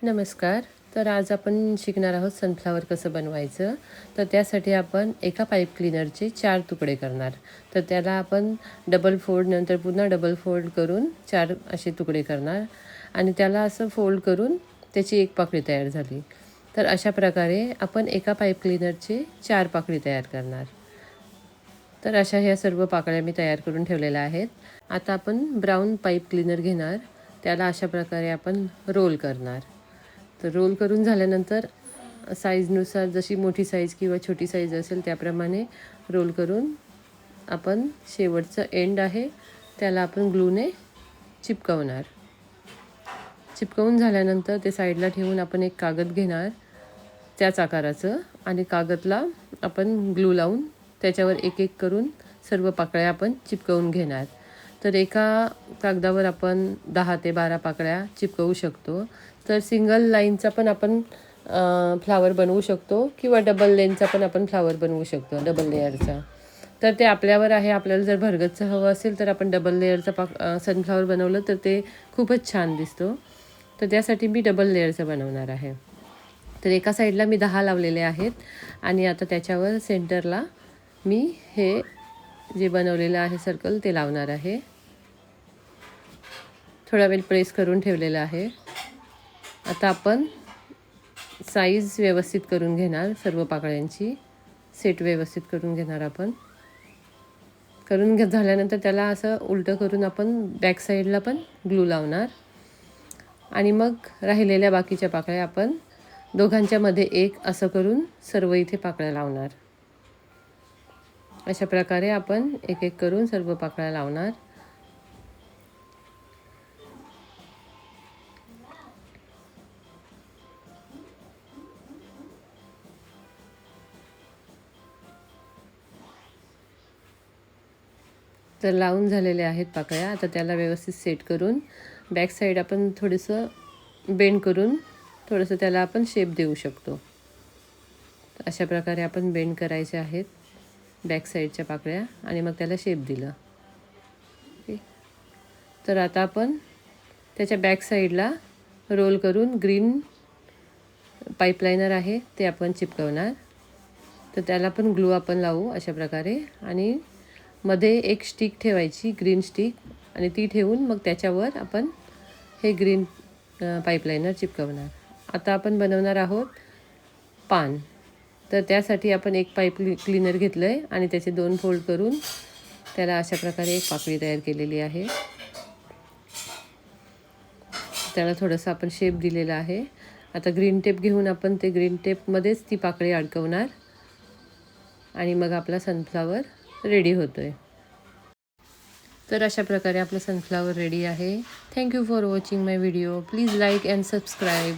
नमस्कार. तर आज आपण शिकणार आहोत सनफ्लॉवर कसं बनवायचं. तर त्यासाठी आपण एका पाईप क्लीनरचे 4 तुकडे करणार. तर त्याला आपण डबल फोल्ड नंतर पुन्हा डबल फोल्ड करून 4 असे तुकडे करणार आणि त्याला असं फोल्ड करून त्याची एक पाकळी तयार झाली. तर अशा प्रकारे आपण एका पाईप क्लीनरचे 4 पाकळी तयार करणार. तर अशा ह्या सर्व पाकळ्या मी तयार करून ठेवलेल्या आहेत. आता आपण ब्राऊन पाईप क्लीनर घेणार. त्याला अशा प्रकारे आपण रोल करणार. तर रोल करून झाल्यानंतर साईजनुसार जशी मोठी साईज किंवा छोटी साईज असेल त्याप्रमाणे रोल करून आपण शेवटचं एंड आहे त्याला आपण ग्लूने चिपकवणार. चिपकवून झाल्यानंतर ते साईडला ठेवून आपण एक कागद घेणार त्याच आकाराचं आणि कागदला आपण ग्लू लावून त्याच्यावर एक एक करून सर्व पाकळ्या आपण चिपकवून घेणार. तर एका कागदावर आपण 10 ते 12 पाकळ्या चिपकवू शकतो. तर सिंगल लाईनचा पण आपण फ्लावर बनवू शकतो किंवा डबल लेनचा पण आपण फ्लावर बनवू शकतो, डबल लेअरचा. तर ते आपल्यावर आहे. आपल्याला जर भरगतचं हवं असेल तर आपण डबल लेअरचा सनफ्लावर बनवलं तर ते खूपच छान दिसतो. तर त्यासाठी मी डबल लेअरचं बनवणार आहे. तर एका साईडला मी 10 लावलेले आहेत आणि आता त्याच्यावर सेंटरला मी हे जे बनवलेलं आहे सर्कल ते लावणार आहे. थोडा वेळ प्रेस करून ठेवलेलं आहे. आता आपण साईज व्यवस्थित करून घेणार. सर्व पाकळ्यांची सेट व्यवस्थित करून घेणार आपण. झाल्यानंतर त्याला असं उलटं करून आपण बॅक साईडला पण ग्लू लावणार आणि मग राहिलेल्या बाकीच्या पाकळ्या आपण दोघांच्या मध्ये एक असं करून सर्व इथे पाकळ्या लावणार. अशा प्रकारे आपण एक एक करून सर्व पाकळ्या लावणार. तर लावून झालेले आहेत पाकळ्या. आता त्याला व्यवस्थित सेट करून बॅक साईड आपण थोडंसं बेंड करून थोडंसं त्याला आपण शेप देऊ शकतो. अशा प्रकारे आपण बेंड करायचे आहेत बॅक साईडच्या पाकळ्या आणि मग त्याला शेप दिलं. तर आता आपण त्याच्या बॅक साईडला रोल करून ग्रीन पाईपलायनर आहे ते आपण चिपकवणार. तर त्याला पण ग्लू आपण लावू अशा प्रकारे आणि मध्ये एक स्टिक ठेवायची, ग्रीन स्टिक, आणि ती ठेवून मग त्याच्यावर आपण हे ग्रीन पाईपलायनर चिपकवणार. आता आपण बनवणार आहोत पान. तर त्यासाठी आपण एक पाईप क्लीनर घेतलं आहे आणि त्याचे 2 फोल्ड करून त्याला अशा प्रकारे एक पाकळी तयार केलेली आहे. त्याला थोडंसं आपण शेप दिलेला आहे. आता ग्रीन टेप घेऊन आपण ते ग्रीन टेपमध्येच ती पाकळी अडकवणार आणि मग आपला सनफ्लॉवर रेडी होतो आहे. तर अशा प्रकारे आपलं सनफ्लॉवर रेडी आहे. Thank you for watching my video. Please like and subscribe.